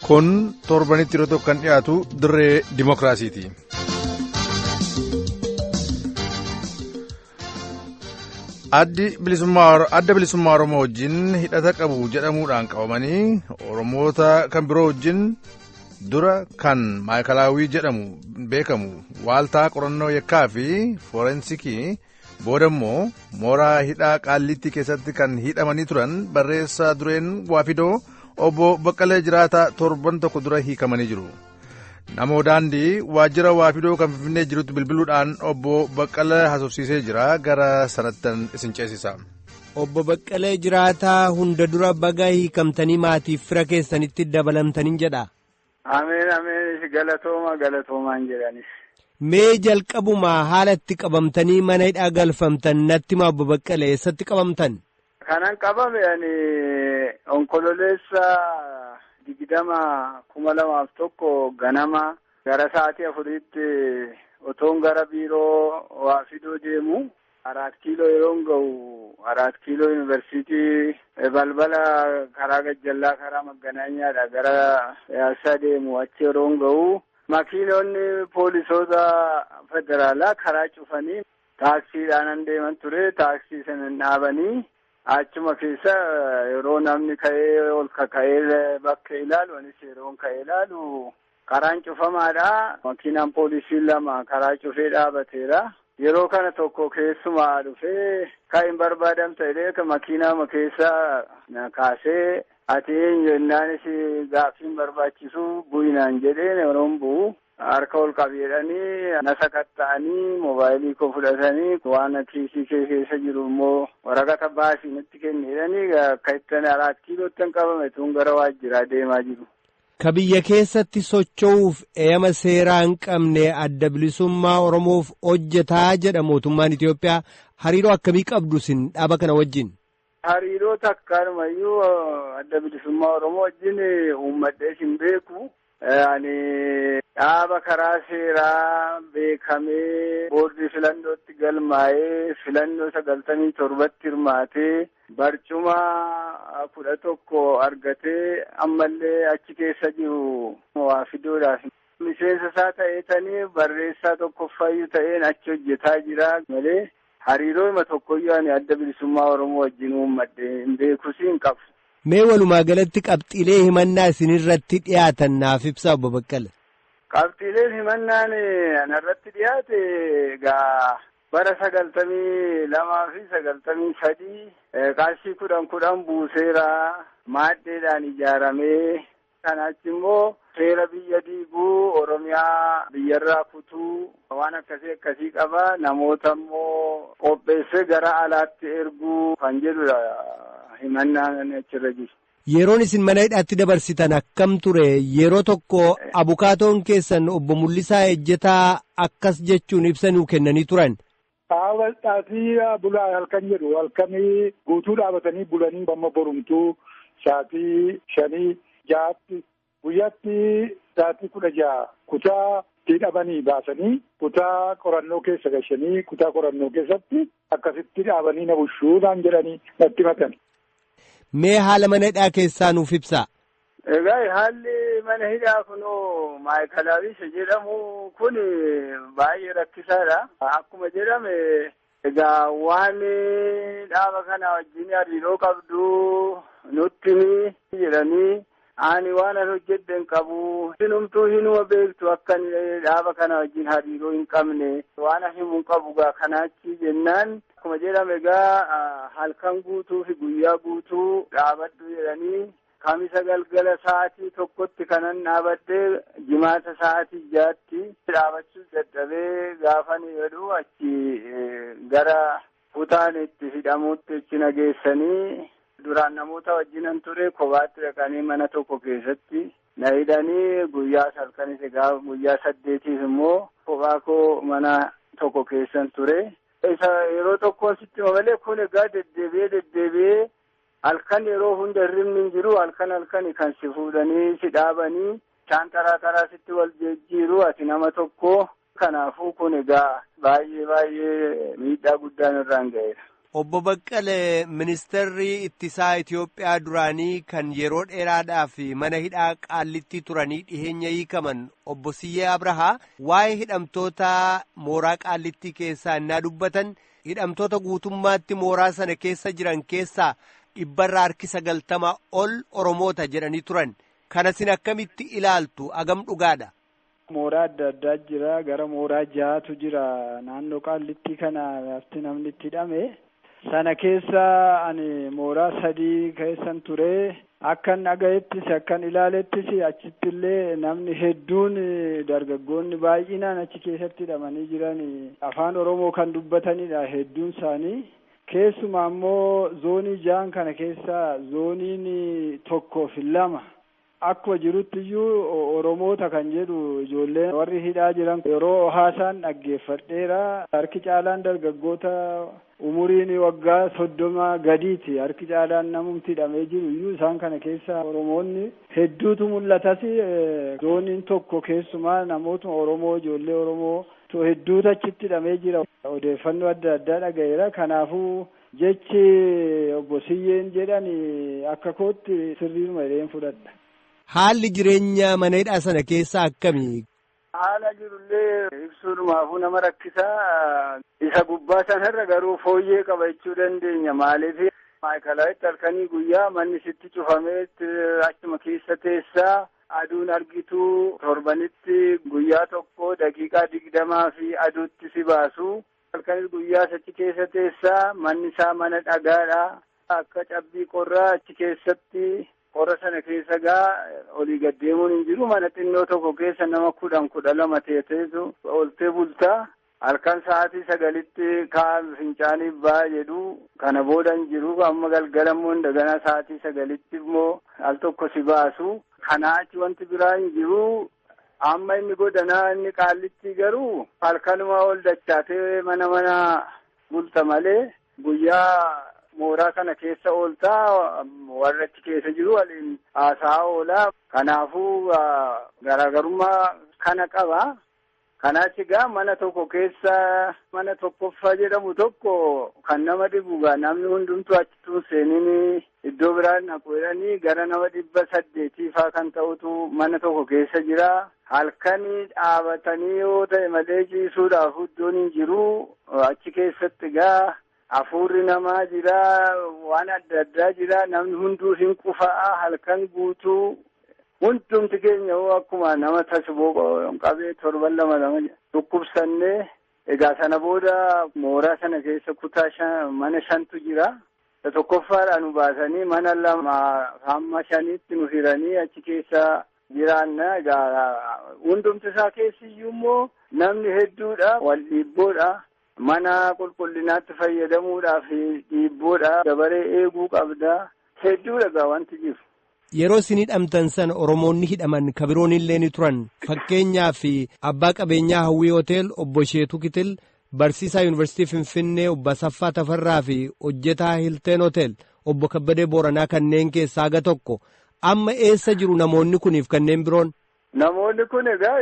Kun torbanitti yeroo tokko kan dhiyaatu dirree dimookiraasiiti. Adda bilisummaa Oromoo wajjin hidhata qabu jedhamuudhaan qabamanii Oromoota kan biroo wajjin dura kan maayikalaawii jedhamu beekamu waaltaa qorannoo yakkaa fi fooreensikii booda immoo mooraa hidhaa Qaallittii keessatti kan hidhamanii turan barreessaa dureen Waafidoo obbo Baqqalee Jiraataa torban tokko dura hiikamanii jiru. Namoo daandii waajjira Waafidoo kan Finfinnee jirutti bilbiluudhaan obbo Baqqalee haasofsiisee jira. Gara sanattan isin ceesisa. Obbo Baqqalee Jiraataa hunda dura baga hiikamtanii maatiif fira keessanitti dabalamtaniin jedha. Ameen ameen galatoomaan jedhanis. Mee jalqabuma haala itti qabamtanii mana hidhaa galfamtan natti himaa obbo Baqqalee eessatti qabamtan? Kanan qabame onkololeessa 20,2001 ganama gara sa'aatii 4tti otoon gara biiroo Waafidoo deemu 4 kiiloo yeroon ga'u 4 kiiloo yuunivarsiitii balbala karaa gajjallaa karaa Magganaanyaadha gara Yaasaa deemu achi yeroon ga'u makiinonni poolisoota federaalaa karaa cufanii taaksiidhaan deeman ture. Taaksii sana dhaabanii achuma keessa yeroo namni ka'ee ol kaka'ee bakka ilaalu anis yeroon ka'ee ilaalu karaan cufamaadha. Makiinaan poolisii 2 karaa cufee dhaabateera. Yeroo kana tokko keessumaa dhufee kan barbaadamta jedhee makiinaa keessa na kaasee ati eenyu jennaanis gaaffiin barbaachisu bu'inaan jedheen yeroon bu'u harka ol qabeedhanii na sakatta'anii moobaayilii koo fudhatanii waan kiisii keessa jiru immoo waraqata baasii nutti kenneedhanii akka ittiin 4 kiilootti qabame tun gara waajjiraa deemaa jiru. Ka biyya keessatti socho'uuf eeyama seeraa hin qabne adda bilisummaa Oromoof hojjetaa jedha mootummaan Itoophiyaa. Hariiroo akkamii qabdu isin dhaaba kana wajjin? Hariiroo takkaanumayyuu adda bilisummaa Oromoo wajjin uummadhee hin beeku. Dhaaba karaa seeraa beekamee boordii filannootti galmaa'ee filannoo 97tti hirmaatee barcuma 11 argatee ammallee achi keessa jiru Waafidoodhaaf miseensa isaa ta'eetanii barreessaa tokkoffayyuu ta'een achi hojjetaa jira malee hariiroo hima tokkoyyuu ani adda bilisummaa Oromoo wajjin uummadhee hin beekus hin qabu. Mee walumaa galatti qabxiilee himannaa isinirratti dhiyaatan naaf ibsaa obbo Baqqalee. Qabxiileen himannaan anarratti dhiyaate egaa bara 92 fi 93 qarshii 10 buuseera maaddeedhaan ijaaramee kanachi immoo seera biyya diiguu Oromiyaa biyyarraa kutuu waan akkasii qaba namoota immoo qopheessee gara alaatti erguu kan jedhudha. Himannaan achirra jiru. Yeroon isin mana hidhaatti dabarsitan akkam ture? Yeroo tokko abukaatoon keessan obbo Mul'isaa Ejjetaa akkas jechuun ibsa nuu kennanii turan. Dhaatii bulaa halkan jedhu halkanii guutuu dhaabatanii bulanii amma borumtuu sa'aatii 5-6 guyyaatti sa'aatii 16 kutaa hidhamanii baasanii kutaa qorannoo keessa gashanii kutaa qorannoo keessatti akkasitti dhaabanii na bushuudhaan jedhanii natti himatan. Mee haala mana hidhaa keessaa nuuf ibsaa. Egaa haalli mana hidhaa kunoo maayikalaawii jedhamu kun baay'ee rakkisaadha. Akkuma jedhame egaa waan dhaaba kana wajjin hariiroo qabdu nutti jedhanii ani waan an hojjedhen qabu hinumtuu hinuma beektu akka dhaaba kana wajjin hariiroo hin qabne waan himu qabu gaa kanaachi jennaan. Akkuma jedhame egaa halkan guutuu fi guyyaa guutuu dhaabadhu jedhanii kamisa galgala sa'aatii 1tti kanan dhaabadhee jimaata sa'aatii 6tti dhaabachuuf dadhabee gaafani jedhu achi gara kutaan itti hidhamuutti achi nageessanii duraan namoota wajjinan ture kophaatti dhaqanii mana tokko keessatti na hidhanii guyyaa halkanis egaa guyyaa 8 immoo kophaa koo mana tokko keessan ture. Isa yeroo tokkoon sitti malee kun egaa deddeebi'ee halkan yeroo hunda hirribni hin jiru halkan kan si fuudhanii si dhaabanii isaan taraa sitti wal jijjiiru ati nama tokko kanaafuu kun egaa baay'ee miidhaa guddaan irraan ga'eera. Obbo Baqqalee ministeerri ittisaa Itoophiyaa duraanii kan yeroo dheeraadhaaf mana hidhaa Qaallittii turanii dhiheenya hiikaman obbo Siyyee Abrahaa waa'ee hidhamtoota mooraa Qaallittii keessaa innaa dubbatan hidhamtoota guutummaatti mooraa sana keessa jiran keessaa 90% ol Oromoota jedhanii turan. Kanasin akkamitti ilaaltu agam dhugaadha? Mooraa adda addaa jira, gara mooraa 6tu jira naannoo Qaallittii kana lafti namni itti hidhame. Sana keessa ani mooraa 3 keessan ture akkan dhagahettis akkan ilaalettis achitti illee namni hedduun dargaggoonni baay'inaan achi keessatti hidhamanii jiran afaan Oromoo kan dubbatanidha hedduun isaanii. Keessumaa immoo zoonii 6 kana keessa zooniin 1 fi 2 akkuma jirutti iyyuu Oromoota kan jedhu ijoolleen warri hidhaa jiran yeroo haasaan dhaggeeffadheera. Harki caalaan dargaggoota umuriin waggaa 30 gadiiti. Harki caalaan namumti hidhamee jiru iyyuu isaan kana keessa Oromoonni hedduutu mul'atas. Zooniin 1 keessumaa namoota Oromoo ijoollee Oromoo hedduutu achitti hidhamee jira. Odeeffannoo adda addaa dhagayeera. Kanaafuu jechi obbo Siyyeen jedhan akka kootti sirriidhuma jedheen fudhadha. Haalli jireenya mana hidhaa sana keessa akkamii? Haala jirullee ibsuudhumaafuu nama rakkisaa. Isa gubbaa sanarra garuu fooyyee qaba jechuu dandeenya. Maaliif maayikalaatti halkanii guyyaa manni sitti cufameetti achuma keessa teessaa aduun argitu torbanitti guyyaa tokko daqiiqaa 20 fi aduutti si baasu. Halkanis guyyaa achi keessa teessaa manni isaa mana dhagaadha. Akka cabbii qorraa achi keessatti. Qorra sana keessa olii gaddeemuun hin jiru. Mana xinnoo tokko keessa nama 10-12 teesseetu ooltee bultaa. Halkan sa'aatii 9tti kaan fincaaniif ba'aa jedhu kana booda hin jiru. Amma galgala immoo daganaa sa'aatii 9tti immoo al tokko si baasu. Kanaa achi wanti biraa hin jiru. Amma inni godanaa inni Qaallittii garuu halkanuma ol dachaatee mana bulta malee guyyaa. Mooraa kana keessa ooltaa warra achi keessa jiru waliin haasaa oolaa. Kanaafuu garaagarummaa kana qaba. Kanaaf egaa mana tokko keessa mana tokkoffaa jedhamu tokko kan nama dhibugaa namni hundumtuu achitti seeniin iddoo biraan naqeedhanii gara nama 800 faa kan ta'utu mana tokko keessa jira. Halkanii dhaabatanii yoo ta'e malee ciisuudhaaf iddoon hin jiru. Achi keessatti egaa. Hafuurri namaa jira, waan adda addaa jira, namni hunduu hin qufaa halkan guutuu hundumti keenya akkuma nama tasboo qabee 7-2 dhukkubsannee egaa sana booda mooraa sana keessa kutaa mana 5tu jira. Tokkoffaadhaan nu baasanii mana 2 hamma 5tti nu hiranii achi keessa jiraanna. Egaa hundumti isaa keessiyyuu immoo namni hedduudha, wal dhiibboodha. Mana qulqullinaatti fayyadamuudhaaf dhiibboodha. Dabaree eeguu qabda. Hedduudha wanti jiru. Yeroo isin hidhamtan sana Oromoonni hidhaman kabiroon illee ni turan. Fakkeenyaaf abbaa qabeenyaa Hawwii Hotel obbo Sheetuu Kitil, barsiisaa Yuunivarsiitii Finfinnee obbo Asaffaa Tafarraa fi hojjetaa Hilteen Hotel obbo Kabbadee Booranaa kanneen keessaa aga tokko. Amma eessa jiru namoonni kuniif kanneen biroon? Namoonni kun egaa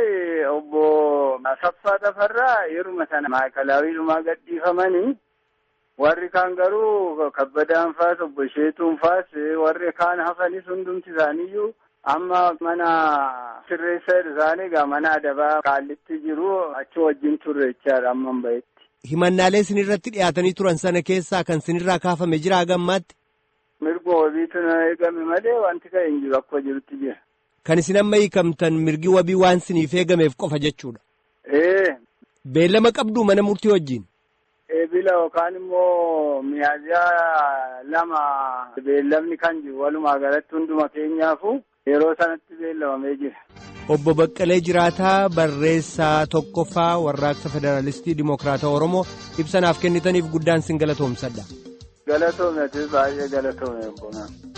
obbo Asaffaa Tafarraa yeruma sana maayikalaawwiidhumaa gadhiifamanii warri kaan garuu Kabbadaan faas obbo Sheetuun faas warri kaan hafanis hundumti isaaniiyyuu amma mana sirreessa isaanii egaa mana adabaa Qaallitti jiru achi wajjin turre jechaadha amma bahetti. Himannaalee isinirratti dhiyaatanii turan sana keessaa kan isinirraa kaafame jira hagammaatti? Mirga wabiitu na eegame malee wanti ka'e hin jiru akkuma jirutti jira. Kan isin amma hiikamtan mirgi wabii waan isiniif eegameef qofa jechuudha. Beellama qabdu mana murtii wajjin? Bila yookaan immoo miyaazyaa 2 beellamni kan jiru walumaa galatti hunduma keenyaafu yeroo sanatti beellamamee jira. Obbo Baqqalee Jiraataa barreessaa tokkoffaa warraaqsa Federaalistii Dimokiraataa Oromoo ibsa naaf kennitaniif guddaan sin galatoomsadha. Galatoomne baay'ee galatoomne.